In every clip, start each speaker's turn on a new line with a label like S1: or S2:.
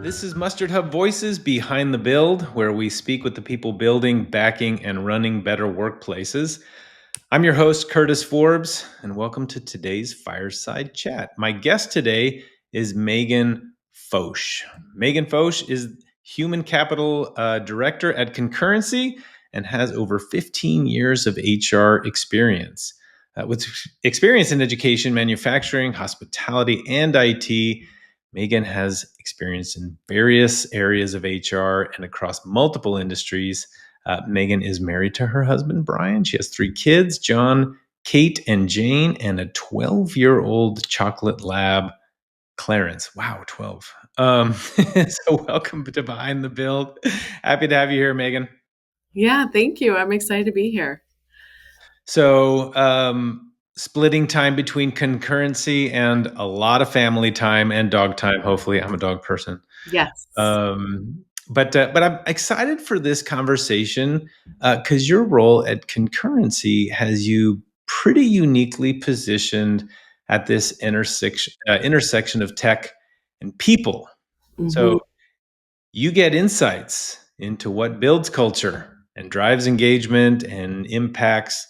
S1: This is Mustard Hub Voices Behind the Build, where we speak with the people building, backing, and running better workplaces. I'm your host, Curtis Forbes, and welcome to today's Fireside Chat. My guest today is Meghan Focht. Meghan Focht is Human Capital Director at Concurrency and has over 15 years of HR experience. With experience in education, manufacturing, hospitality, and IT, Meghan has experience in various areas of HR and across multiple industries. Meghan is married to her husband, Brian. She has 3 kids, John, Kate, and Jane, and a 12-year-old chocolate lab, Clarence. Wow, 12. So welcome to Behind the Build. Happy to have you here, Meghan.
S2: Yeah, thank you. I'm excited to be here.
S1: So, splitting time between Concurrency and a lot of family time and dog time. Hopefully, I'm a dog person.
S2: Yes.
S1: But I'm excited for this conversation because your role at Concurrency has you pretty uniquely positioned at this intersection of tech and people.
S2: Mhm.
S1: So you get insights into what builds culture and drives engagement and impacts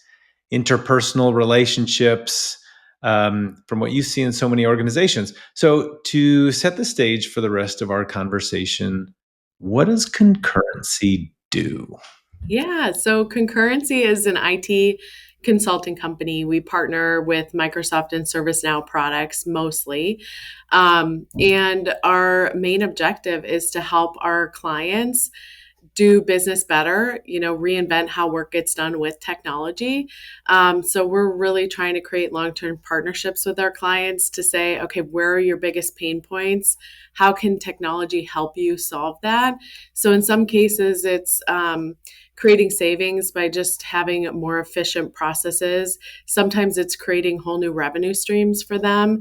S1: interpersonal relationships from what you see in so many organizations. So, to set the stage for the rest of our conversation, what does Concurrency do?
S2: Yeah, so Concurrency is an IT consulting company. We partner with Microsoft and ServiceNow products mostly. And our main objective is to help our clients do business better, reinvent how work gets done with technology. So we're really trying to create long-term partnerships with our clients to say, okay, where are your biggest pain points? How can technology help you solve that? So in some cases, it's creating savings by just having more efficient processes. Sometimes it's creating whole new revenue streams for them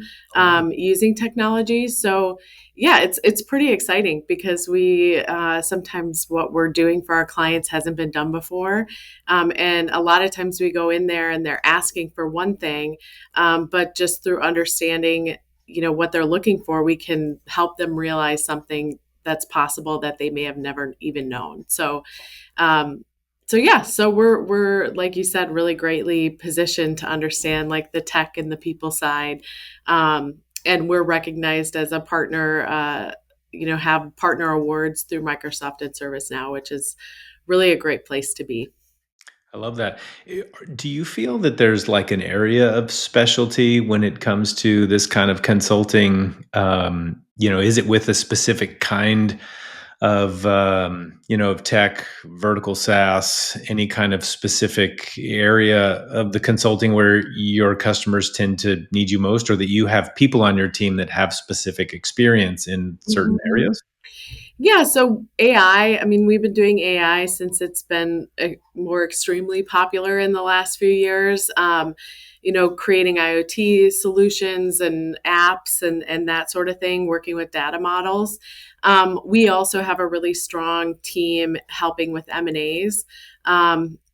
S2: using technology. So yeah, it's pretty exciting because we sometimes what we're doing for our clients hasn't been done before, and a lot of times we go in there and they're asking for one thing, but just through understanding, what they're looking for, we can help them realize something that's possible that they may have never even known. So we're like you said, really greatly positioned to understand like the tech and the people side. And we're recognized as a partner, have partner awards through Microsoft and ServiceNow, which is really a great place to be.
S1: I love that. Do you feel that there's like an area of specialty when it comes to this kind of consulting? Is it with a specific kind of tech, vertical SaaS, any kind of specific area of the consulting where your customers tend to need you most, or that you have people on your team that have specific experience in certain
S2: Mhm.
S1: areas?
S2: Yeah, so AI, I mean, we've been doing AI since it's been more extremely popular in the last few years. Creating IoT solutions and apps and that sort of thing, working with data models. We also have a really strong team helping with M&As.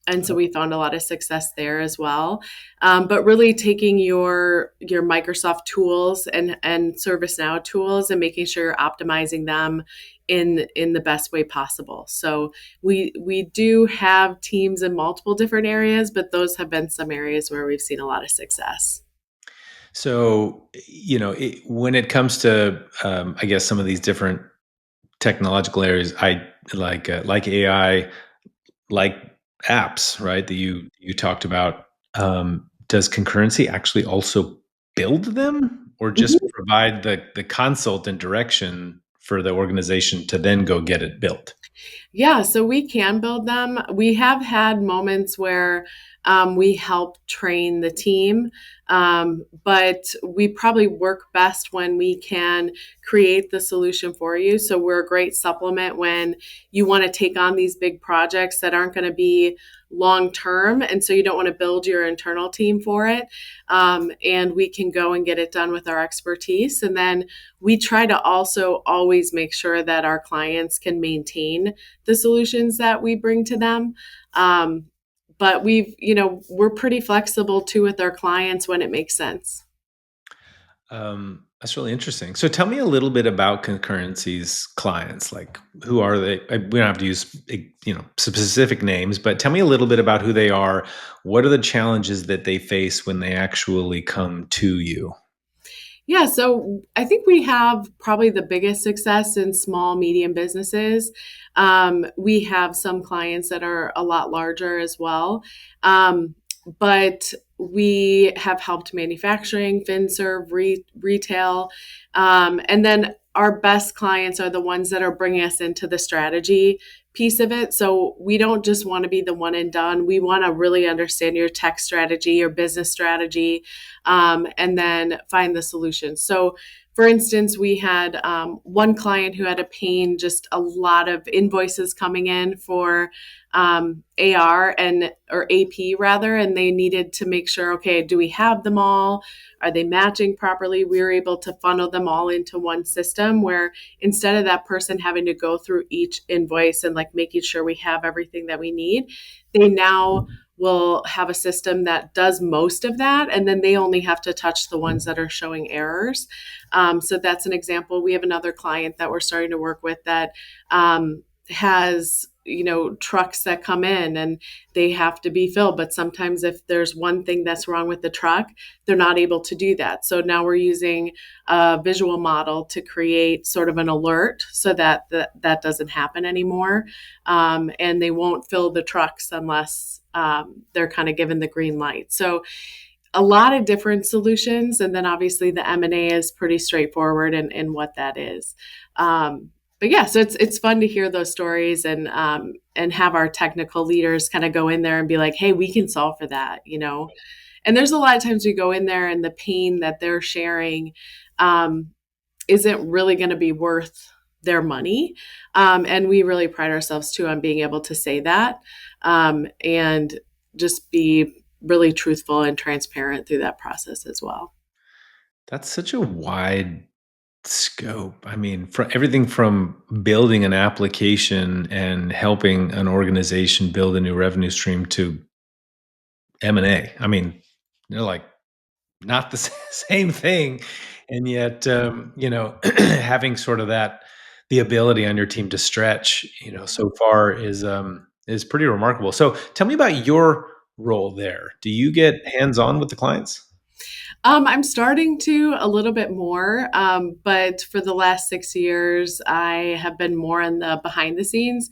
S2: And so we found a lot of success there as well. But really taking your Microsoft tools and ServiceNow tools and making sure you're optimizing them in the best way possible. So we do have teams in multiple different areas, but those have been some areas where we've seen a lot of success.
S1: So, when it comes to, I guess, some of these different technological areas, I like AI, like apps, right? That you talked about. Does Concurrency actually also build them, or just
S2: Mhm.
S1: provide the consult and direction for the organization to then go get it built?
S2: Yeah, so we can build them. We have had moments where we help train the team, but we probably work best when we can create the solution for you. So we're a great supplement when you want to take on these big projects that aren't going to be long term. And so you don't want to build your internal team for it. And we can go and get it done with our expertise. And then we try to also always make sure that our clients can maintain the solutions that we bring to them. But we're pretty flexible too with our clients when it makes sense.
S1: That's really interesting. So tell me a little bit about Concurrency's clients. Like, who are they? We don't have to use, specific names, but tell me a little bit about who they are. What are the challenges that they face when they actually come to you?
S2: Yeah, so I think we have probably the biggest success in small, medium businesses. We have some clients that are a lot larger as well. But we have helped manufacturing, FinServe, retail. And then our best clients are the ones that are bringing us into the strategy piece of it. So we don't just want to be the one and done. We want to really understand your tech strategy, your business strategy, and then find the solution. So, for instance, we had one client who had a pain, just a lot of invoices coming in for AR and or AP rather, and they needed to make sure, okay, do we have them all? Are they matching properly? We were able to funnel them all into one system where instead of that person having to go through each invoice and like making sure we have everything that we need, they now will have a system that does most of that, and then they only have to touch the ones that are showing errors. So that's an example. We have another client that we're starting to work with that has trucks that come in and they have to be filled, but sometimes if there's one thing that's wrong with the truck, they're not able to do that. So now we're using a visual model to create sort of an alert so that that doesn't happen anymore, and they won't fill the trucks unless they're kind of given the green light. So a lot of different solutions, and then obviously the M&A is pretty straightforward in what that is. But yeah, so it's fun to hear those stories and have our technical leaders kind of go in there and be like, hey, we can solve for that. And there's a lot of times we go in there and the pain that they're sharing isn't really going to be worth their money. And we really pride ourselves too on being able to say that and just be really truthful and transparent through that process as well.
S1: That's such a wide scope. I mean, for everything from building an application and helping an organization build a new revenue stream to M&A. I mean, they're like not the same thing. And yet, having sort of the ability on your team to stretch, so far is pretty remarkable. So tell me about your role there. Do you get hands-on with the clients?
S2: I'm starting to a little bit more, but for the last 6 years, I have been more in the behind the scenes.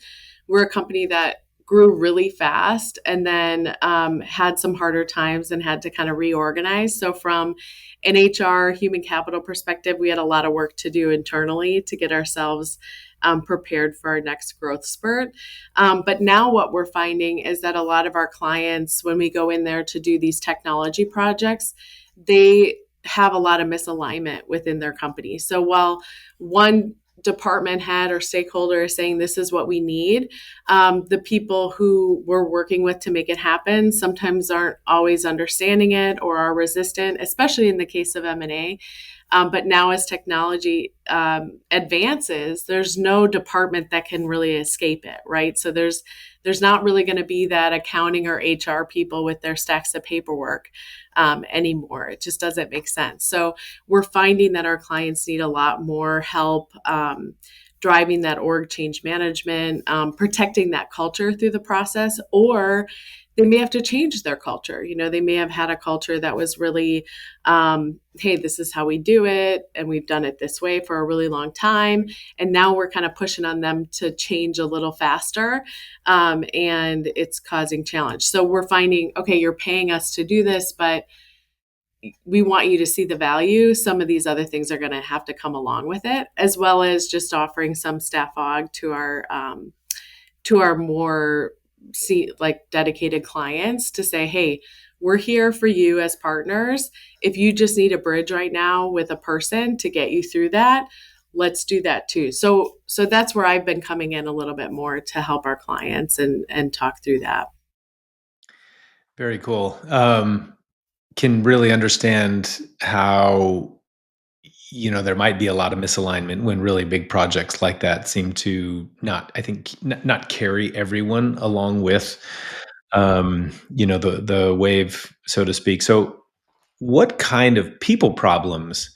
S2: We're a company that grew really fast and then had some harder times and had to kind of reorganize. So, from an HR human capital perspective, we had a lot of work to do internally to get ourselves prepared for our next growth spurt. But now, what we're finding is that a lot of our clients, when we go in there to do these technology projects, they have a lot of misalignment within their company. So while one department head or stakeholder is saying this is what we need, the people who we're working with to make it happen sometimes aren't always understanding it or are resistant, especially in the case of M&A. But now, as technology advances, there's no department that can really escape it, right? So there's not really going to be that accounting or HR people with their stacks of paperwork anymore. It just doesn't make sense. So we're finding that our clients need a lot more help driving that org change management, protecting that culture through the process, or they may have to change their culture. They may have had a culture that was really, hey, this is how we do it, and we've done it this way for a really long time. And now we're kind of pushing on them to change a little faster, and it's causing challenge. So we're finding, okay, you're paying us to do this, but we want you to see the value. Some of these other things are going to have to come along with it, as well as just offering some staff aug to our more dedicated clients to say, hey, we're here for you as partners. If you just need a bridge right now with a person to get you through that, let's do that too. So that's where I've been coming in a little bit more to help our clients and talk through that.
S1: Very cool. Can really understand how there might be a lot of misalignment when really big projects like that seem to not, I think, not carry everyone along with. the wave, so to speak. So, what kind of people problems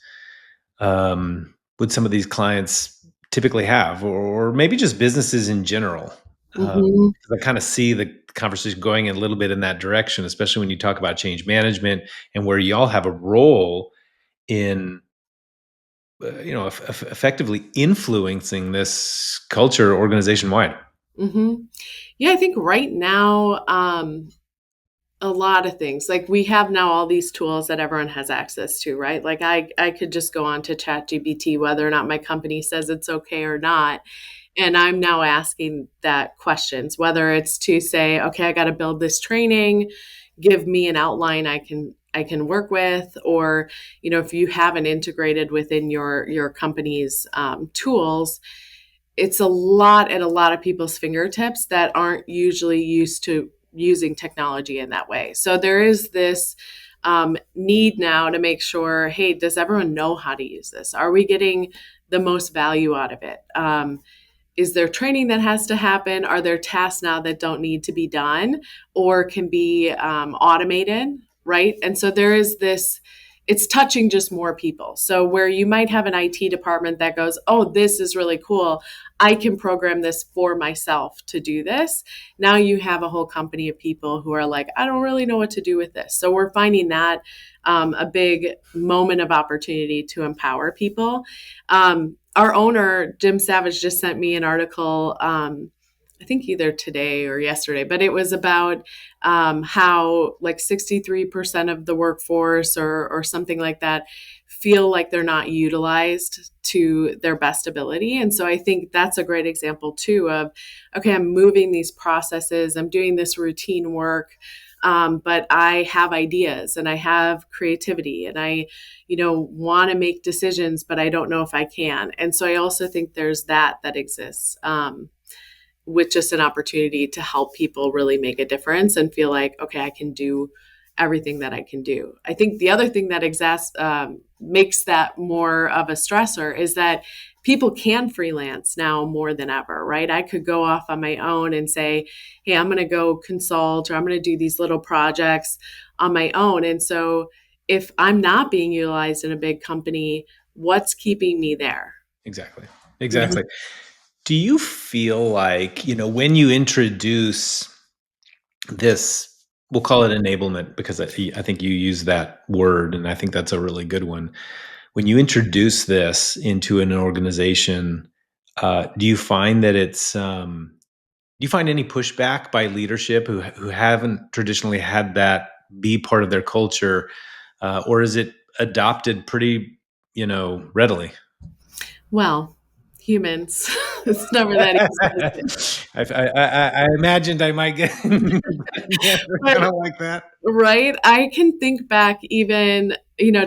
S1: would some of these clients typically have, or maybe just businesses in general?
S2: Mhm.
S1: 'Cause I kind of see the conversation going a little bit in that direction, especially when you talk about change management and where y'all have a role in, effectively influencing this culture organization wide.
S2: Mhm. Yeah, I think right now, a lot of things. Like we have now all these tools that everyone has access to, right? Like I could just go on to ChatGPT, whether or not my company says it's okay or not. And I'm now asking that questions, whether it's to say, okay, I got to build this training, give me an outline I can work with, or if you haven't integrated within your company's tools, it's a lot at a lot of people's fingertips that aren't usually used to using technology in that way. So there is this need now to make sure, hey, does everyone know how to use this? Are we getting the most value out of it? Is there training that has to happen? Are there tasks now that don't need to be done or can be automated? Right. And so there is this, it's touching just more people. So where you might have an IT department that goes, oh, this is really cool. I can program this for myself to do this. Now you have a whole company of people who are like, I don't really know what to do with this. So we're finding that a big moment of opportunity to empower people. Our owner, Jim Savage, just sent me an article, I think either today or yesterday, but it was about how like 63% of the workforce or something like that feel like they're not utilized to their best ability. And so I think that's a great example too of, okay, I'm moving these processes, I'm doing this routine work. But I have ideas and I have creativity and I, want to make decisions, but I don't know if I can. And so I also think there's that exists with just an opportunity to help people really make a difference and feel like, okay, I can do everything that I can do. I think the other thing that makes that more of a stressor is that people can freelance now more than ever, right? I could go off on my own and say, hey, I'm going to go consult or I'm going to do these little projects on my own. And so if I'm not being utilized in a big company, what's keeping me there?
S1: Exactly.
S2: Mhm.
S1: Exactly. Do you feel like, when you introduce this, we'll call it enablement because I think you use that word and I think that's a really good one. When you introduce this into an organization, do you find that do you find any pushback by leadership who haven't traditionally had that be part of their culture, or is it adopted pretty, readily?
S2: Well, humans, it's never that easy, is it?
S1: I imagined I might get an answer
S2: But
S1: kind of like that.
S2: right? I can think back even,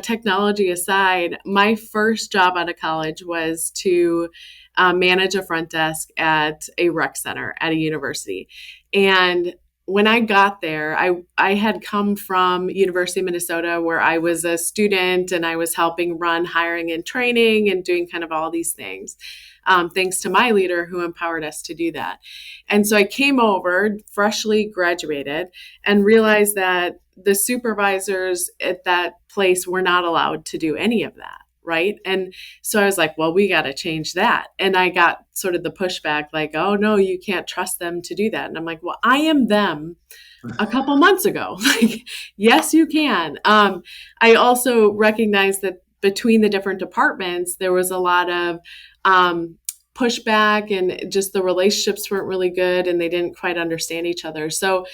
S2: technology aside, my first job out of college was to manage a front desk at a rec center at a university. And when I got there, I had come from University of Minnesota where I was a student and I was helping run hiring and training and doing kind of all these things. Thanks to my leader who empowered us to do that. And so I came over, freshly graduated, and realized that the supervisors at that place were not allowed to do any of that. Right. And so I was like, well, we got to change that. And I got sort of the pushback like, oh, no, you can't trust them to do that. And I'm like, well, I am them a couple months ago. Like, yes, you can. I also recognized that between the different departments, there was a lot of pushback and just the relationships weren't really good and they didn't quite understand each other. So,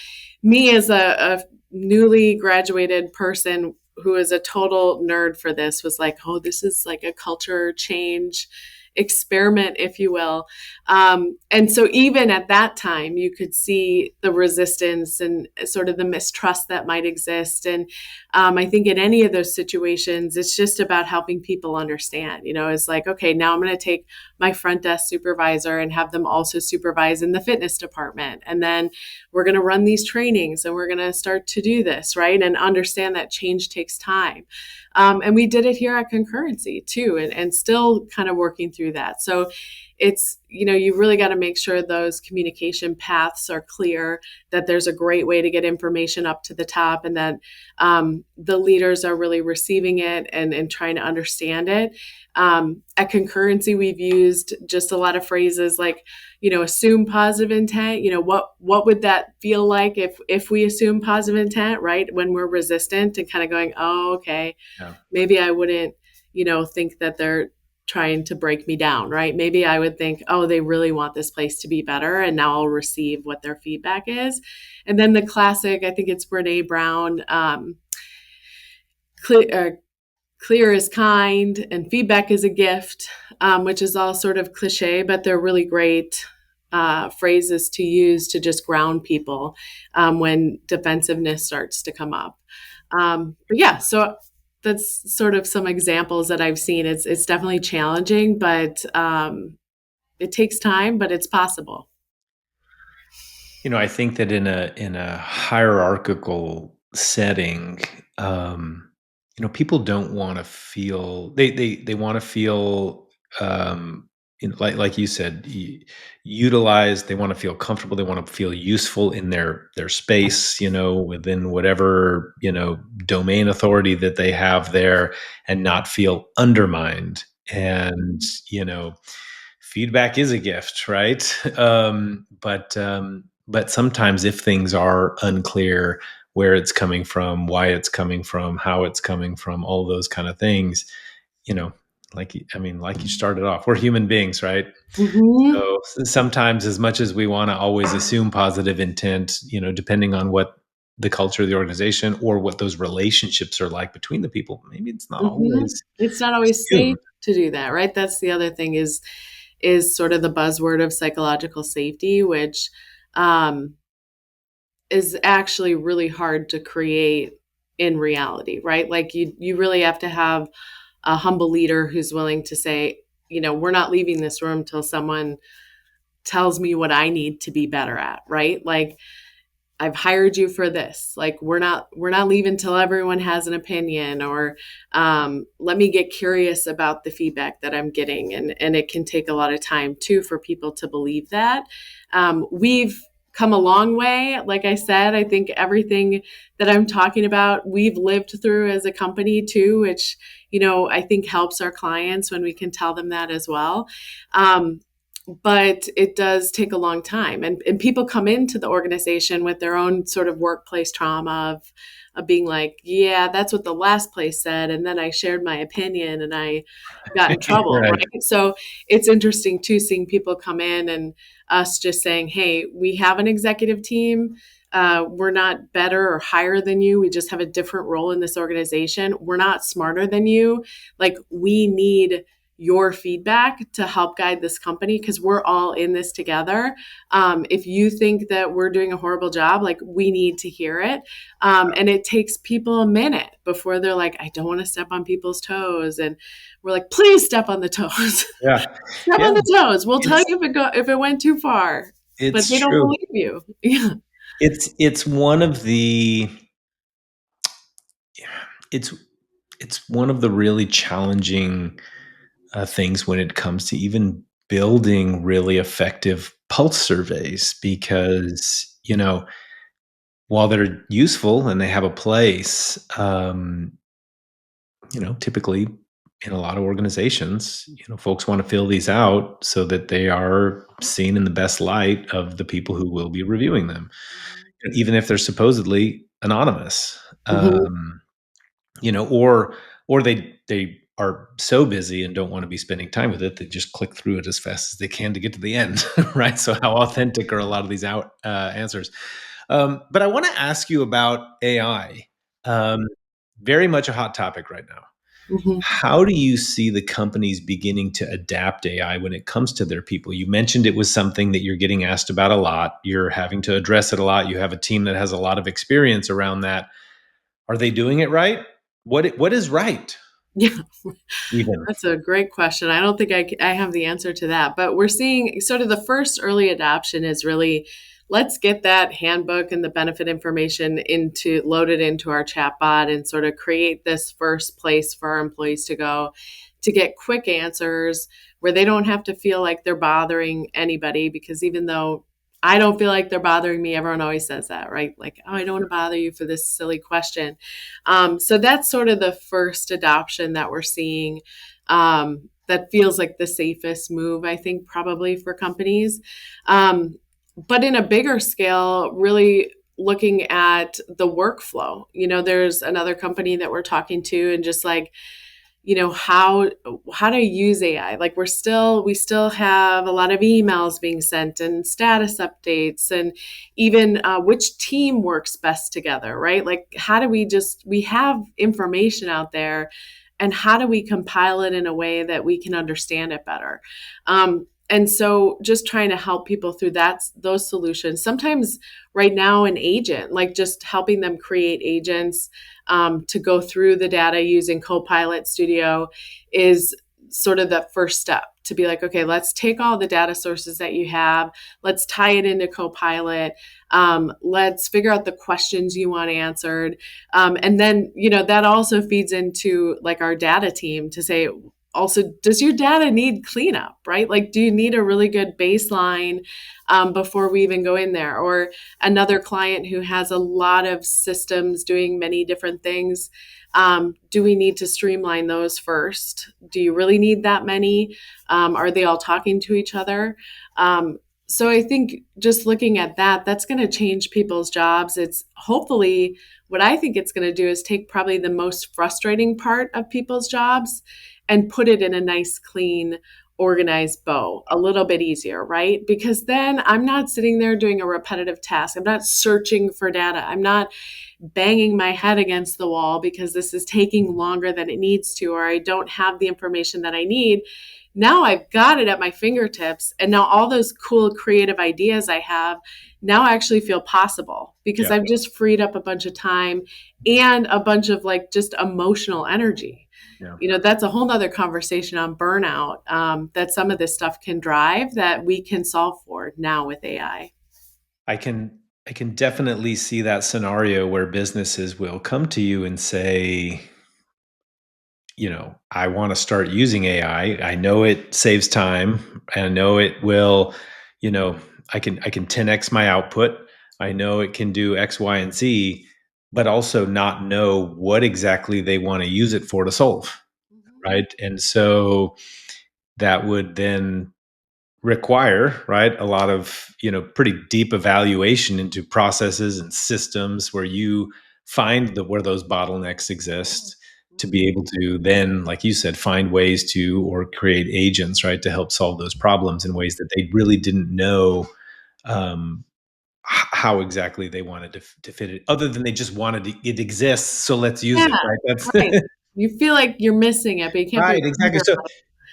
S2: me as a newly graduated person who is a total nerd for this was like, oh, this is like a culture change experiment, if you will. And so even at that time, you could see the resistance and sort of the mistrust that might exist. And I think in any of those situations, it's just about helping people understand, it's like, okay, now I'm going to take my front desk supervisor and have them also supervise in the fitness department. And then we're going to run these trainings and we're going to start to do this, right? And understand that change takes time. And we did it here at Concurrency too, and still kind of working through through that. So it's, you really got to make sure those communication paths are clear, that there's a great way to get information up to the top, and that the leaders are really receiving it and trying to understand it. At Concurrency, we've used just a lot of phrases like, assume positive intent. What would that feel like if we assume positive intent, right? When we're resistant and kind of going, oh, okay,
S1: Yeah.
S2: maybe I wouldn't, think that they're trying to break me down, right? Maybe I would think, oh, they really want this place to be better, and now I'll receive what their feedback is. And then the classic, I think it's Brene Brown, clear is kind and feedback is a gift, which is all sort of cliche, but they're really great phrases to use to just ground people when defensiveness starts to come up. But yeah, so that's sort of some examples that I've seen. It's definitely challenging, but it takes time, but it's possible.
S1: I think that in a hierarchical setting, people don't want to feel they want to feel like you said, utilized. They want to feel comfortable. They want to feel useful in their space, within whatever domain authority that they have there, and not feel undermined. And feedback is a gift, right? But sometimes if things are unclear, where it's coming from, why it's coming from, how it's coming from, all those kind of things, you know, like you started off, we're human beings, right?
S2: Mm-hmm.
S1: So sometimes, as much as we want to always assume positive intent, depending on what the culture of the organization or what those relationships are like between the people, maybe it's not
S2: Mm-hmm.
S1: always
S2: It's not always safe
S1: assumed.
S2: to do that, right? That's the other thing is sort of the buzzword of psychological safety, which um, is actually really hard to create in reality, right? Like you really have to have a humble leader who's willing to say, we're not leaving this room till someone tells me what I need to be better at, right? Like I've hired you for this. Like we're not leaving till everyone has an opinion, or let me get curious about the feedback that I'm getting. And it can take a lot of time too for people to believe that. We've come a long way. Like I said, I think everything that I'm talking about, we've lived through as a company too, which, I think helps our clients when we can tell them that as well. But it does take a long time, and people come into the organization with their own sort of workplace trauma of being like, yeah, that's what the last place said, and then I shared my opinion and I got in trouble,
S1: Right.
S2: right? So it's interesting too, seeing people come in and us just saying, hey, we have an executive team. We're not better or higher than you. We just have a different role in this organization. We're not smarter than you. Like, we need your feedback to help guide this company because we're all in this together. If you think that we're doing a horrible job, like, we need to hear it. And it takes people a minute before they're like, I don't want to step on people's toes. And we're like, please step on the toes.
S1: Yeah.
S2: Step
S1: Yeah.
S2: on the toes. We'll tell
S1: It's
S2: you if it went too far. But
S1: it's
S2: they don't
S1: true.
S2: believe you. Yeah.
S1: It's one of the it's it's one of the really challenging things when it comes to even building really effective pulse surveys, because while they're useful and they have a place, typically in a lot of organizations, folks want to fill these out so that they are seen in the best light of the people who will be reviewing them, even if they're supposedly anonymous.
S2: Mhm.
S1: Or they are so busy and don't want to be spending time with it, they just click through it as fast as they can to get to the end. Right? So how authentic are a lot of these out answers? But I want to ask you about AI. Very much a hot topic right now.
S2: Mhm.
S1: How do you see the companies beginning to adapt AI when it comes to their people? You mentioned it was something that you're getting asked about a lot. You're having to address it a lot. You have a team that has a lot of experience around that. Are they doing it right? What is right?
S2: Yeah.
S1: Even.
S2: That's a great question. I don't think I have the answer to that, but we're seeing sort of the first early adoption is really let's get that handbook and the benefit information loaded into our chatbot and sort of create this first place for our employees to go to get quick answers where they don't have to feel like they're bothering anybody. Because even though I don't feel like they're bothering me, everyone always says that, right? Like, oh, I don't want to bother you for this silly question. So that's sort of the first adoption that we're seeing. That feels like the safest move, I think, probably for companies. But in a bigger scale, really looking at the workflow. There's another company that we're talking to, and just like, how to use AI. Like we still have a lot of emails being sent and status updates, and even which team works best together, right? Like how do we have information out there, and how do we compile it in a way that we can understand it better? And so just trying to help people through those solutions. Sometimes right now an agent, like just helping them create agents to go through the data using Copilot Studio is sort of the first step to be like, okay, let's take all the data sources that you have, let's tie it into Copilot, let's figure out the questions you want answered, and then that also feeds into like our data team to say, also, does your data need cleanup, right? Like, do you need a really good baseline before we even go in there? Or another client who has a lot of systems doing many different things, do we need to streamline those first? Do you really need that many? Are they all talking to each other? So I think just looking at that's going to change people's jobs. It's hopefully what I think it's going to do is take probably the most frustrating part of people's jobs and put it in a nice, clean, organized bow, a little bit easier, right? Because then I'm not sitting there doing a repetitive task. I'm not searching for data. I'm not banging my head against the wall because this is taking longer than it needs to, or I don't have the information that I need. Now I've got it at my fingertips. And now all those cool creative ideas I have now actually feel possible because I've just freed up a bunch of time and a bunch of like just emotional energy. That's a whole nother conversation on burnout that some of this stuff can drive that we can solve for now with AI.
S1: I can definitely see that scenario where businesses will come to you and say, I want to start using AI. I know it saves time. I know it will, I can 10x my output. I know it can do X, Y, and Z, but also not know what exactly they want to use it for to solve. Mm-hmm. Right. And so that would then require, right, a lot of, pretty deep evaluation into processes and systems where you find where those bottlenecks exist to be able to then, like you said, find ways to, or create agents, right, to help solve those problems in ways that they really didn't know how exactly they wanted to fit it, other than they just wanted it exists, so let's use it, right? That's
S2: right. You feel like you're missing it, but you can't.
S1: Right, exactly. So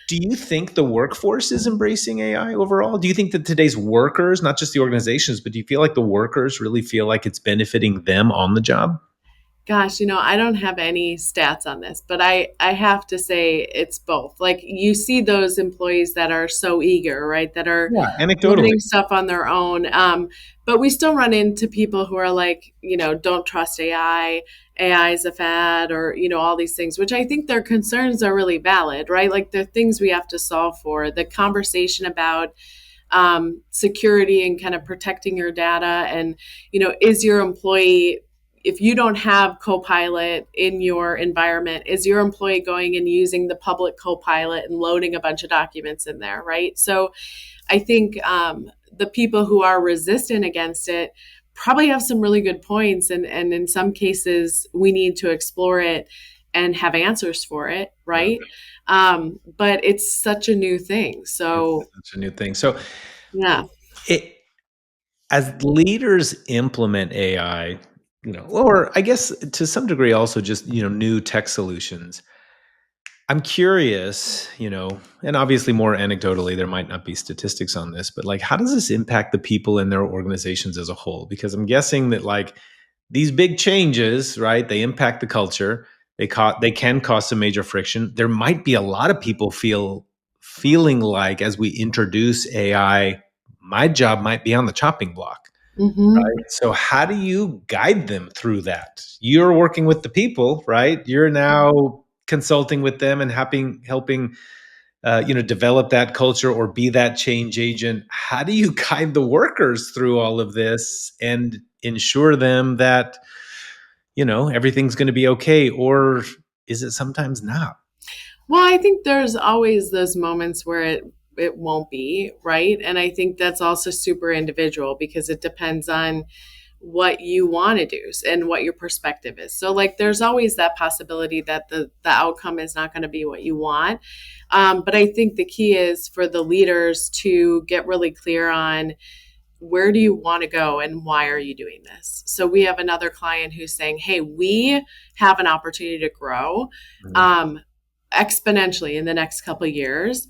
S1: do you think the workforce is embracing AI overall? Do you think that today's workers, not just the organizations, but do you feel like the workers really feel like it's benefiting them on the job?
S2: Gosh, I don't have any stats on this, but I have to say it's both. Like you see those employees that are so eager, right? That are
S1: anecdotally
S2: learning stuff on their own. But we still run into people who are like, don't trust AI. AI is a fad, or, all these things, which I think their concerns are really valid, right? Like they're things we have to solve for. The conversation about security and kind of protecting your data, and, is your employee, if you don't have Copilot in your environment, is your employee going and using the public Copilot and loading a bunch of documents in there, right? So I think the people who are resistant against it probably have some really good points. And in some cases, we need to explore it and have answers for it, right? But it's such a new thing. So
S1: it's a new thing. So
S2: yeah.
S1: As leaders implement AI, or I guess to some degree also just, new tech solutions, I'm curious, and obviously more anecdotally, there might not be statistics on this, but like, how does this impact the people in their organizations as a whole? Because I'm guessing that like these big changes, right, they impact the culture. They can cause some major friction. There might be a lot of people feeling like as we introduce AI, my job might be on the chopping block.
S2: Mm-hmm.
S1: right? So how do you guide them through that? You're working with the people, right? You're now consulting with them and helping develop that culture or be that change agent. How do you guide the workers through all of this and ensure them that everything's going to be okay, or is it sometimes not?
S2: Well, I think there's always those moments where it won't be, right? And I think that's also super individual because it depends on what you want to do and what your perspective is. So like there's always that possibility that the outcome is not going to be what you want. But I think the key is for the leaders to get really clear on where do you want to go and why are you doing this. So we have another client who's saying, hey, we have an opportunity to grow
S1: Mhm.
S2: um, exponentially in the next couple of years.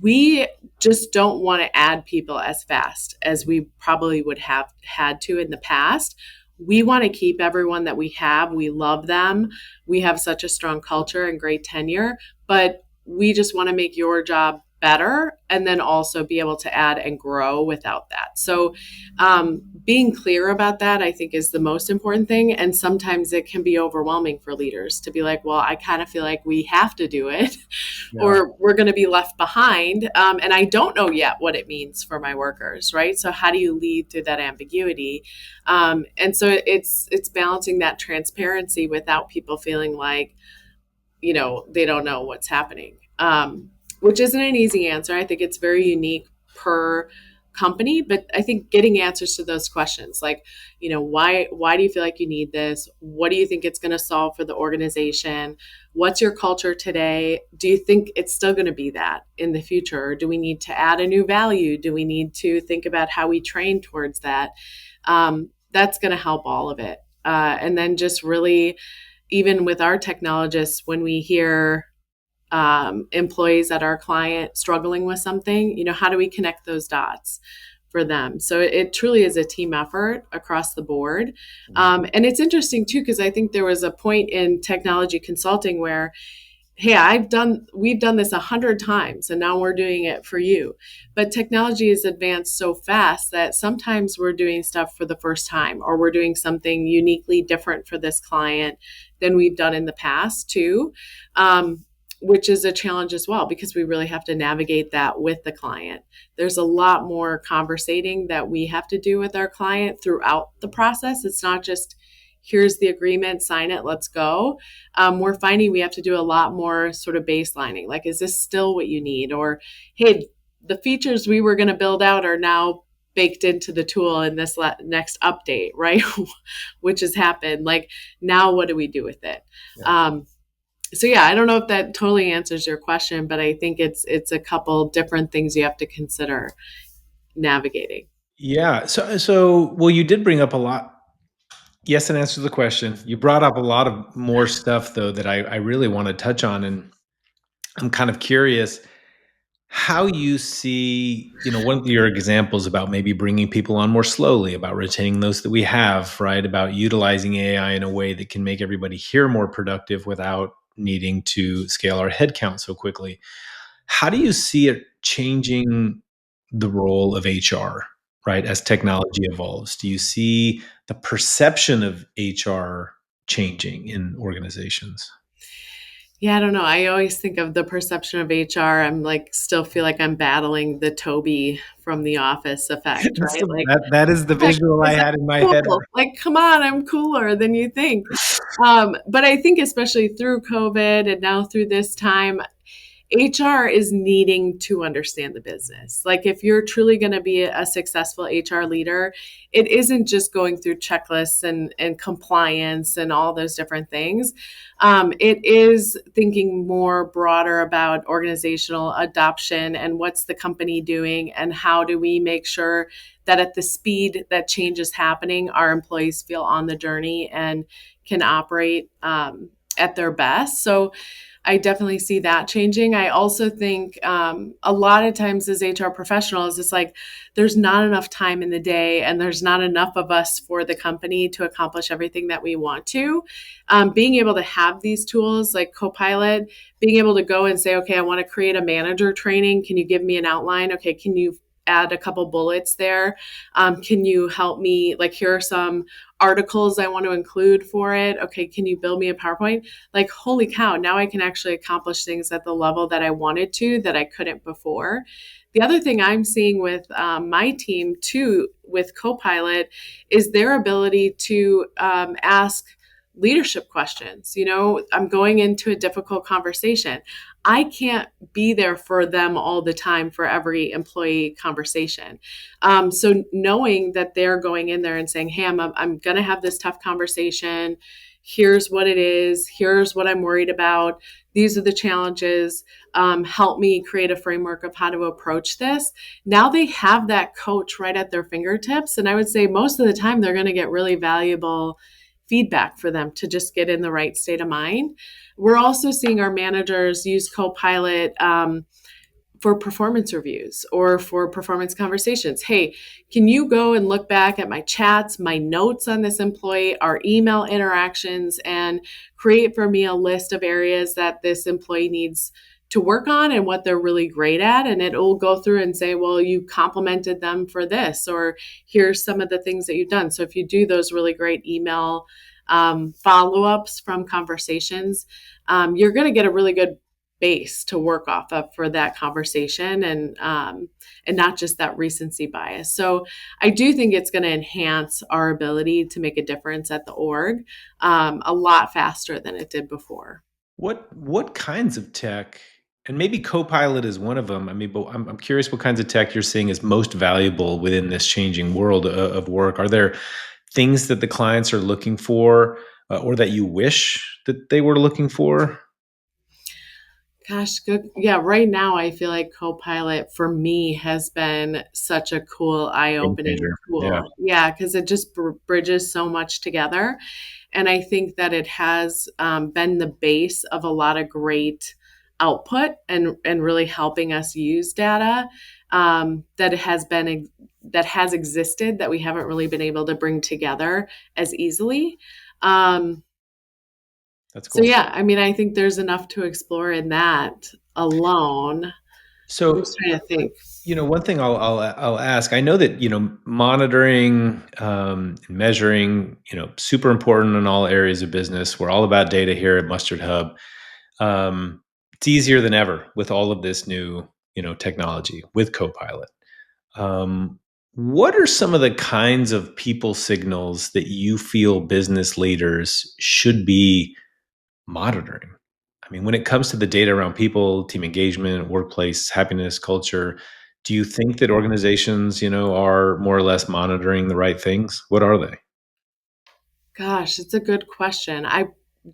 S2: We just don't want to add people as fast as we probably would have had to in the past. We want to keep everyone that we have. We love them. We have such a strong culture and great tenure, but we just want to make your job better and then also be able to add and grow without that. So, being clear about that, I think, is the most important thing. And sometimes it can be overwhelming for leaders to be like, well, I kind of feel like we have to do it
S1: Yeah.
S2: or we're going to be left behind. And I don't know yet what it means for my workers, right? So how do you lead through that ambiguity? And so it's balancing that transparency without people feeling like, they don't know what's happening, which isn't an easy answer. I think it's very unique per company, but I think getting answers to those questions, like, why do you feel like you need this? What do you think it's going to solve for the organization? What's your culture today? Do you think it's still going to be that in the future? Or do we need to add a new value? Do we need to think about how we train towards that? That's going to help all of it. And then just really, even with our technologists, when we hear employees at our client struggling with something, how do we connect those dots for them? So it truly is a team effort across the board. And it's interesting too, because I think there was a point in technology consulting where, hey, we've done this 100 times and now we're doing it for you. But technology has advanced so fast that sometimes we're doing stuff for the first time or we're doing something uniquely different for this client than we've done in the past too. Which is a challenge as well because we really have to navigate that with the client. There's a lot more conversating that we have to do with our client throughout the process. It's not just here's the agreement, sign it, let's go. We're finding we have to do a lot more sort of baselining. Like, is this still what you need? Or, hey, the features we were going to build out are now baked into the tool in this next update, right? Which has happened. Like, now what do we do with it?
S1: Yeah.
S2: So yeah, I don't know if that totally answers your question, but I think it's a couple different things you have to consider navigating.
S1: Yeah. So well, you did bring up a lot. Yes, and answer the question. You brought up a lot of more stuff though that I really want to touch on, and I'm kind of curious how you see, one of your examples about maybe bringing people on more slowly, about retaining those that we have, right? About utilizing AI in a way that can make everybody here more productive without needing to scale our headcount so quickly. How do you see it changing the role of HR, right, as technology evolves? Do you see the perception of HR changing in organizations?
S2: Yeah, I don't know. I always think of the perception of HR. I'm like, still feel like I'm battling the Toby from The Office effect, right? Like,
S1: That is the
S2: gosh,
S1: visual I
S2: is that
S1: had in my head.
S2: cool? Like, come on, I'm cooler than you think. But I think especially through COVID and now through this time, HR is needing to understand the business. Like, if you're truly going to be a successful HR leader, it isn't just going through checklists and compliance and all those different things. It is thinking more broader about organizational adoption and what's the company doing and how do we make sure that at the speed that change is happening, our employees feel on the journey and can operate at their best. So I definitely see that changing. I also think a lot of times as HR professionals, it's like there's not enough time in the day and there's not enough of us for the company to accomplish everything that we want to. Being able to have these tools like Copilot, being able to go and say, okay, I want to create a manager training. Can you give me an outline? Okay, can you add a couple bullets there. Can you help me? Like, here are some articles I want to include for it. Okay, can you build me a PowerPoint? Like, holy cow, now I can actually accomplish things at the level that I wanted to that I couldn't before. The other thing I'm seeing with my team too, with Copilot, is their ability to ask leadership questions. I'm going into a difficult conversation. I can't be there for them all the time for every employee conversation. So knowing that they're going in there and saying, hey, I'm going to have this tough conversation. Here's what it is. Here's what I'm worried about. These are the challenges. Help me create a framework of how to approach this. Now they have that coach right at their fingertips. And I would say most of the time they're going to get really valuable feedback for them to just get in the right state of mind. We're also seeing our managers use Copilot for performance reviews or for performance conversations. Hey, can you go and look back at my chats, my notes on this employee, our email interactions, and create for me a list of areas that this employee needs to work on and what they're really great at. And it'll go through and say, well, you complimented them for this, or here's some of the things that you've done. So if you do those really great email follow-ups from conversations, you're going to get a really good base to work off of for that conversation, and not just that recency bias. So I do think it's going to enhance our ability to make a difference at the org a lot faster than it did before.
S1: What kinds of tech, and maybe Copilot is one of them. I mean, but I'm curious what kinds of tech you're seeing is most valuable within this changing world of work. Are there things that the clients are looking for, or that you wish that they were looking for?
S2: Gosh, good. Yeah, right now I feel like Copilot for me has been such a cool,
S1: Game
S2: eye-opening
S1: changer. Yeah.
S2: tool. Yeah, because it just bridges so much together. And I think that it has been the base of a lot of great output and really helping us use data that has existed that we haven't really been able to bring together as easily.
S1: That's
S2: So
S1: cool.
S2: yeah, I mean, I think there's enough to explore in that alone. I'm
S1: So,
S2: just trying to think.
S1: one thing I'll ask. I know that monitoring, measuring, super important in all areas of business. We're all about data here at Mustard Hub. It's easier than ever with all of this new technology with Copilot. What are some of the kinds of people signals that you feel business leaders should be monitoring? I mean, when it comes to the data around people, team engagement, workplace happiness, culture, do you think that organizations, are more or less monitoring the right things? What are they?
S2: Gosh, it's a good question. I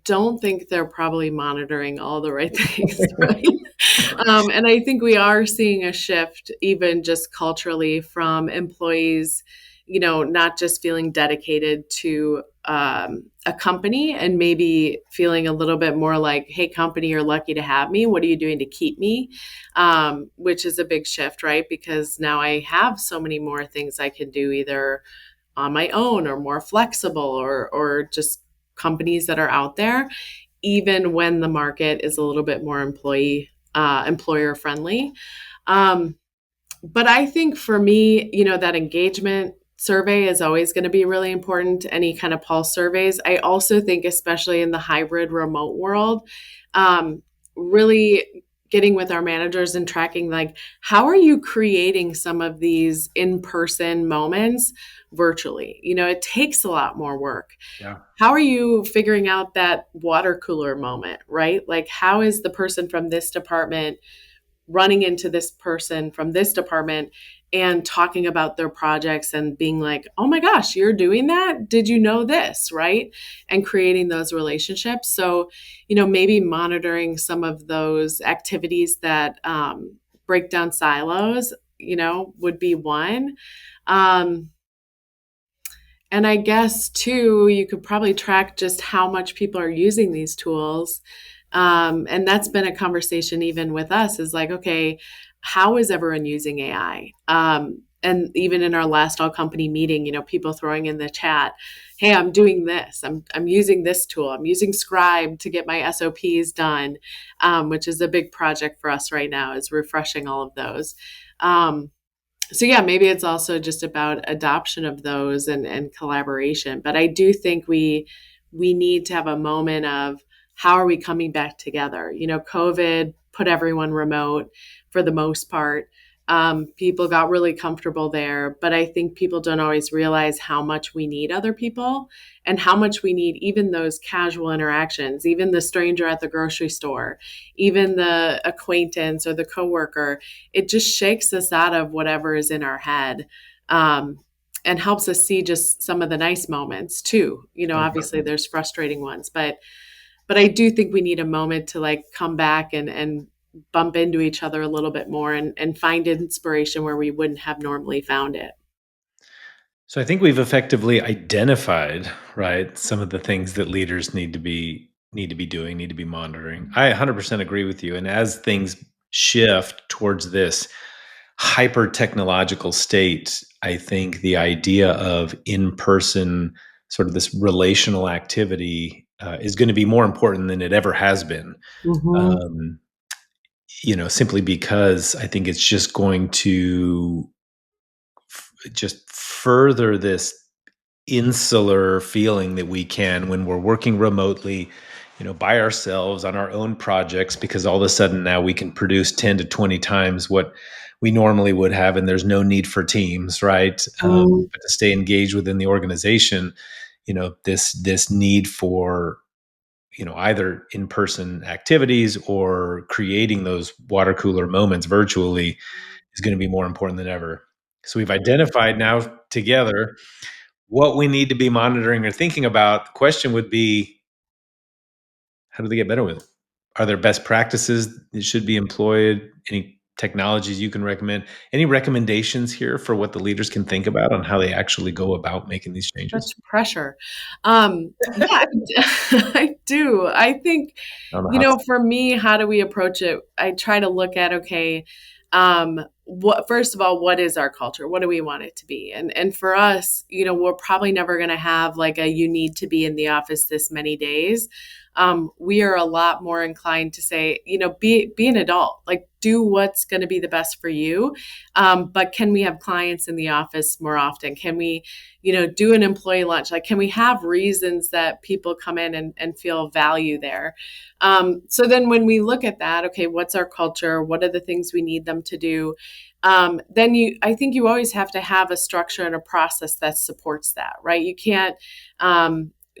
S2: don't think they're probably monitoring all the right things, right? And I think we are seeing a shift, even just culturally, from employees, not just feeling dedicated to a company and maybe feeling a little bit more like, hey, company, you're lucky to have me. What are you doing to keep me? Which is a big shift, right? Because now I have so many more things I can do either on my own or more flexible or just companies that are out there, even when the market is a little bit more employer friendly. But I think for me, that engagement survey is always going to be really important, any kind of pulse surveys. I also think, especially in the hybrid remote world, really getting with our managers and tracking, like, how are you creating some of these in-person moments virtually? It takes a lot more work.
S1: Yeah.
S2: How are you figuring out that water cooler moment, right? Like, how is the person from this department running into this person from this department and talking about their projects and being like, oh my gosh, you're doing that? Did you know this? Right. And creating those relationships. So, maybe monitoring some of those activities that break down silos, would be one. And I guess too, you could probably track just how much people are using these tools. And that's been a conversation even with us, is like, okay, how is everyone using AI? And even in our last all company meeting, people throwing in the chat, hey, I'm doing this. I'm using this tool. I'm using Scribe to get my SOPs done, which is a big project for us right now, is refreshing all of those. So yeah, maybe it's also just about adoption of those and collaboration. But I do think we need to have a moment of how are we coming back together? COVID put everyone remote for the most part. People got really comfortable there, but I think people don't always realize how much we need other people and how much we need even those casual interactions, even the stranger at the grocery store, even the acquaintance or the coworker. It just shakes us out of whatever is in our head. And helps us see just some of the nice moments too. Obviously there's frustrating ones, but I do think we need a moment to like come back and bump into each other a little bit more and find inspiration where we wouldn't have normally found it.
S1: So I think we've effectively identified, right, some of the things that leaders need to be doing, need to be monitoring. I 100% agree with you. And as things shift towards this hyper technological state, I think the idea of in-person sort of this relational activity is going to be more important than it ever has been.
S2: Mm-hmm.
S1: Um, simply because I think it's just going to just further this insular feeling that we can when we're working remotely, by ourselves on our own projects, because all of a sudden now we can produce 10 to 20 times what we normally would have, and there's no need for teams, right? But to stay engaged within the organization, this need for either in-person activities or creating those water cooler moments virtually is going to be more important than ever. So we've identified now together what we need to be monitoring or thinking about. The question would be, how do they get better with it? Are there best practices that should be employed? Any technologies you can recommend? Any recommendations here for what the leaders can think about on how they actually go about making these changes?
S2: Such pressure. Yeah, I do. I think,
S1: On the hot seat.
S2: for me, how do we approach it? I try to look at, okay, what, first of all, what is our culture? What do we want it to be? And for us, we're probably never going to have like a, you need to be in the office this many days. We are a lot more inclined to say, be an adult, like do what's going to be the best for you. But can we have clients in the office more often? Can we, do an employee lunch? Like, can we have reasons that people come in and feel value there? So then when we look at that, okay, what's our culture? What are the things we need them to do? Then I think you always have to have a structure and a process that supports that, right? You can't,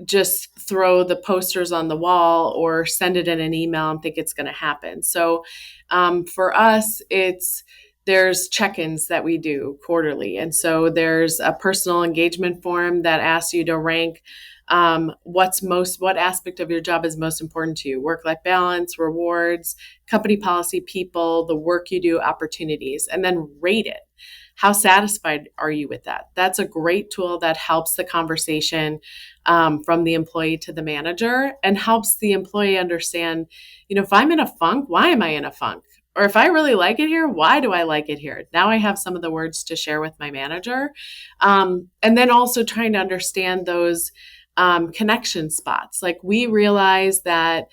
S2: just throw the posters on the wall or send it in an email and think it's going to happen. So for us, there's check-ins that we do quarterly. And so there's a personal engagement form that asks you to rank what aspect of your job is most important to you: work-life balance, rewards, company policy, people, the work you do, opportunities, and then rate it. How satisfied are you with that? That's a great tool that helps the conversation from the employee to the manager and helps the employee understand, if I'm in a funk, why am I in a funk? Or if I really like it here, why do I like it here? Now I have some of the words to share with my manager. And then also trying to understand those connection spots. Like we realized that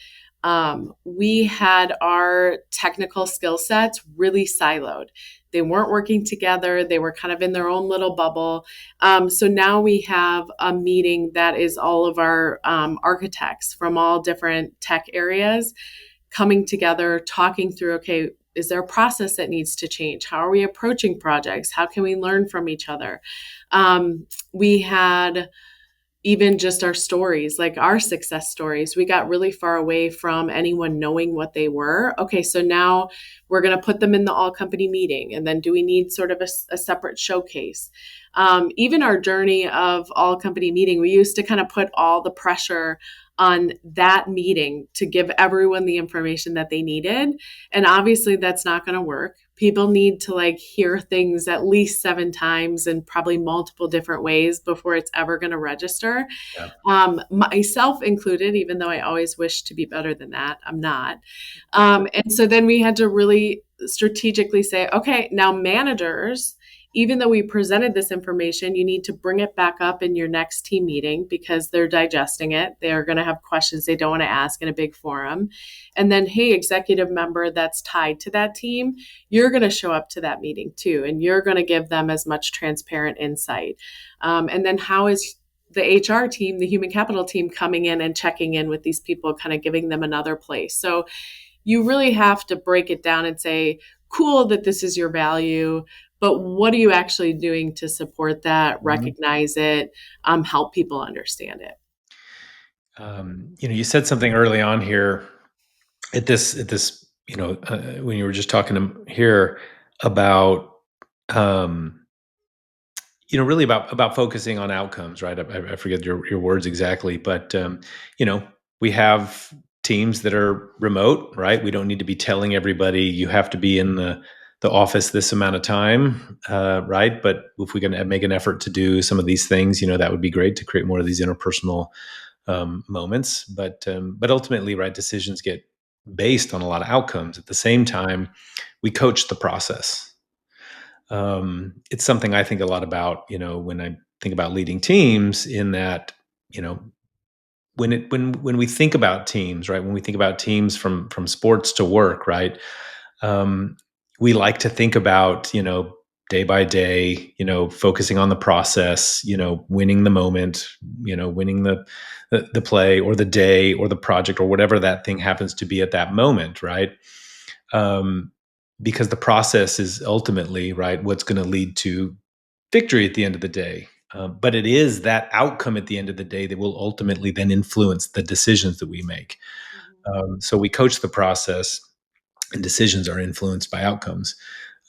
S2: we had our technical skill sets really siloed. They weren't working together. They were kind of in their own little bubble. So now we have a meeting that is all of our architects from all different tech areas coming together, talking through, okay, is there a process that needs to change? How are we approaching projects? How can we learn from each other? We had even just our stories, like our success stories, we got really far away from anyone knowing what they were. Okay, so now we're going to put them in the all company meeting. And then do we need sort of a separate showcase? Even our journey of all company meeting, we used to kind of put all the pressure on that meeting to give everyone the information that they needed. And obviously that's not going to work. People need to like hear things at least 7 times and probably multiple different ways before it's ever going to register.
S1: Yeah.
S2: Myself included, even though I always wish to be better than that, I'm not. And so then we had to really strategically say, okay, now managers, even though we presented this information, you need to bring it back up in your next team meeting because they're digesting it. They're going to have questions they don't want to ask in a big forum. And then, hey, executive member that's tied to that team, you're going to show up to that meeting too, and you're going to give them as much transparent insight. And then how is the HR team, the human capital team, coming in and checking in with these people, kind of giving them another place? So you really have to break it down and say, cool that this is your value, but what are you actually doing to support that, recognize it, help people understand it?
S1: You said something early on here at this, when you were just talking to here about, really about focusing on outcomes, right? I forget your words exactly, but we have teams that are remote, right? We don't need to be telling everybody you have to be in the office this amount of time, right? But if we're going to make an effort to do some of these things, that would be great to create more of these interpersonal moments. But ultimately, right, decisions get based on a lot of outcomes. At the same time, we coach the process. It's something I think a lot about, when I think about leading teams, in that, when we think about teams, right, when we think about teams from sports to work, right, we like to think about, day by day, focusing on the process, winning the moment, winning the play or the day or the project or whatever that thing happens to be at that moment, right? Because the process is ultimately, right, what's going to lead to victory at the end of the day. But it is that outcome at the end of the day that will ultimately then influence the decisions that we make. So we coach the process, and decisions are influenced by outcomes,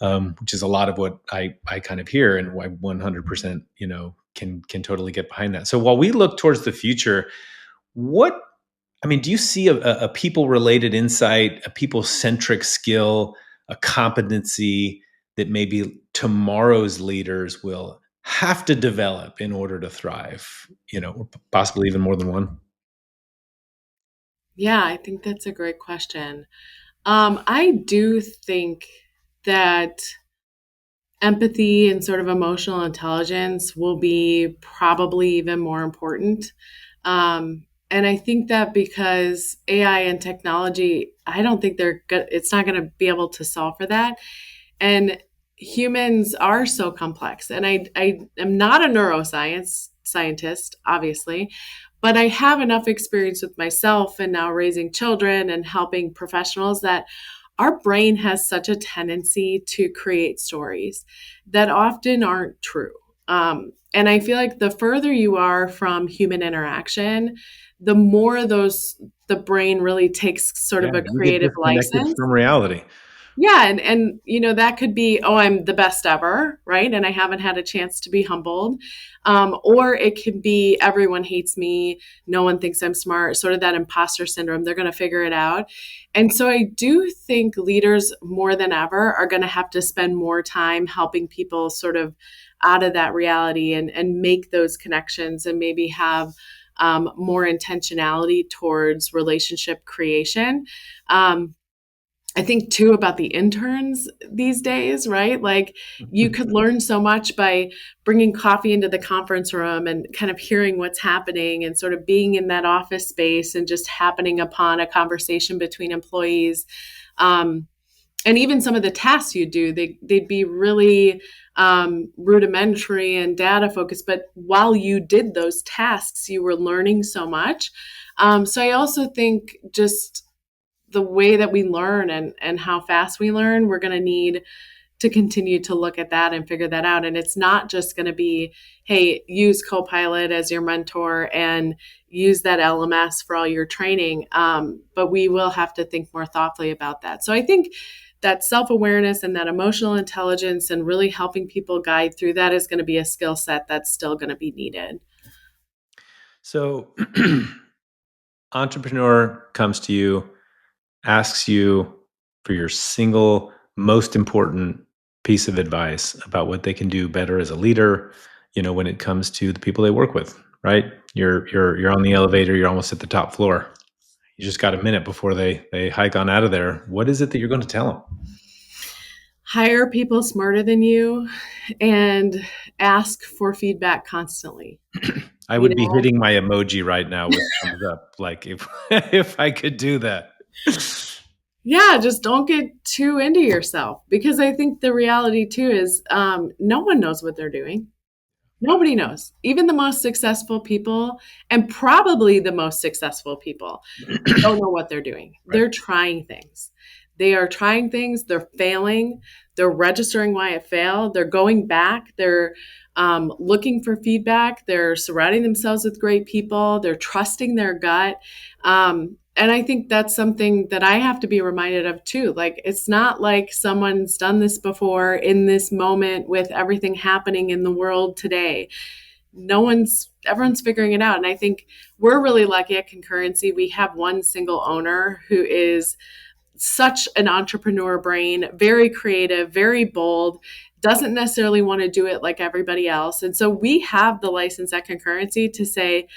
S1: which is a lot of what I kind of hear, and why 100%, can totally get behind that. So while we look towards the future, what do you see a people related insight, a people centric skill, a competency that maybe tomorrow's leaders will have to develop in order to thrive, or possibly even more than one?
S2: Yeah, I think that's a great question. I do think that empathy and sort of emotional intelligence will be probably even more important. And I think that because AI and technology, I don't think it's not going to be able to solve for that. And humans are so complex. And I am not a neuroscience scientist, obviously, but I have enough experience with myself and now raising children and helping professionals that our brain has such a tendency to create stories that often aren't true. And I feel like the further you are from human interaction, the more the brain really takes sort
S1: Yeah,
S2: of a
S1: you get
S2: creative
S1: disconnected
S2: license.
S1: from reality.
S2: Yeah, and that could be, oh, I'm the best ever, right? And I haven't had a chance to be humbled. Or it can be everyone hates me, no one thinks I'm smart, sort of that imposter syndrome. They're going to figure it out. And so I do think leaders more than ever are going to have to spend more time helping people sort of out of that reality and make those connections and maybe have more intentionality towards relationship creation. I think too about the interns these days, right? Like you could learn so much by bringing coffee into the conference room and kind of hearing what's happening and sort of being in that office space and just happening upon a conversation between employees. And even some of the tasks you do, they'd be really rudimentary and data focused. But while you did those tasks, you were learning so much. So I also think just the way that we learn and how fast we learn, we're going to need to continue to look at that and figure that out. And it's not just going to be, hey, use Copilot as your mentor and use that LMS for all your training. But we will have to think more thoughtfully about that. So I think that self-awareness and that emotional intelligence and really helping people guide through that is going to be a skill set that's still going to be needed.
S1: So entrepreneur comes to you, asks you for your single most important piece of advice about what they can do better as a leader, when it comes to the people they work with, right? You're on the elevator, you're almost at the top floor. You just got a minute before they hike on out of there. What is it that you're going to tell them?
S2: hire people smarter than you and ask for feedback constantly.
S1: I
S2: You
S1: would be
S2: know,
S1: hitting my emoji right now with thumbs up, like if if I could do that.
S2: yeah, just don't get too into yourself, because I think the reality too is no one knows what they're doing. Nobody knows. Even the most successful people, and probably the most successful people, don't know what they're doing.
S1: Right.
S2: They're trying things. They are trying things. They're failing. They're registering why it failed. They're going back. They're looking for feedback. They're surrounding themselves with great people. They're trusting their gut. And I think that's something that I have to be reminded of too. Like, it's not like someone's done this before in this moment with everything happening in the world today. Everyone's figuring it out. And I think we're really lucky at Concurrency. We have one single owner who is such an entrepreneur brain, very creative, very bold, doesn't necessarily want to do it like everybody else. And so we have the license at Concurrency to say,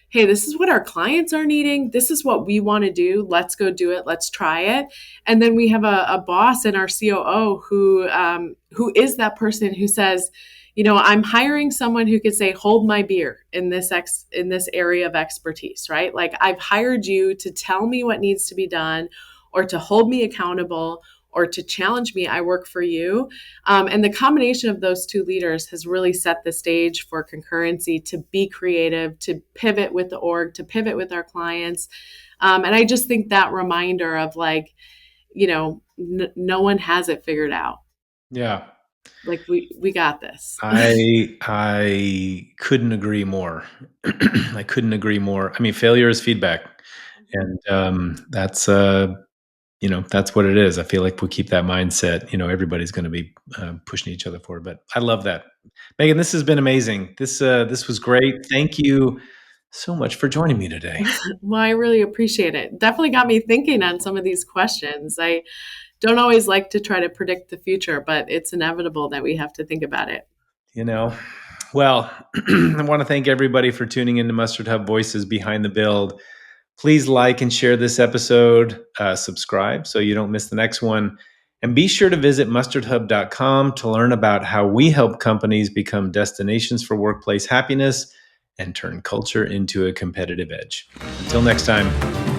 S2: hey, this is what our clients are needing. This is what we want to do. Let's go do it. Let's try it. And then we have a boss and our COO who is that person who says, I'm hiring someone who could say, hold my beer in this area of expertise, right? Like, I've hired you to tell me what needs to be done, or to hold me accountable, or to challenge me. I work for you. And the combination of those two leaders has really set the stage for Concurrency to be creative, to pivot with the org, to pivot with our clients. And I just think that reminder of, like, no one has it figured out.
S1: Yeah.
S2: Like, we got this.
S1: I couldn't agree more. I couldn't agree more. I mean, failure is feedback, and that's that's what it is. I feel like we keep that mindset. Everybody's going to be pushing each other forward. But I love that, Meghan. This has been amazing. This was great. Thank you so much for joining me today.
S2: Well, I really appreciate it. Definitely got me thinking on some of these questions. I don't always like to try to predict the future, but it's inevitable that we have to think about it.
S1: Well, I want to thank everybody for tuning into Mustard Hub Voices Behind the Build. Please like and share this episode, subscribe so you don't miss the next one. And be sure to visit mustardhub.com to learn about how we help companies become destinations for workplace happiness and turn culture into a competitive edge. Until next time.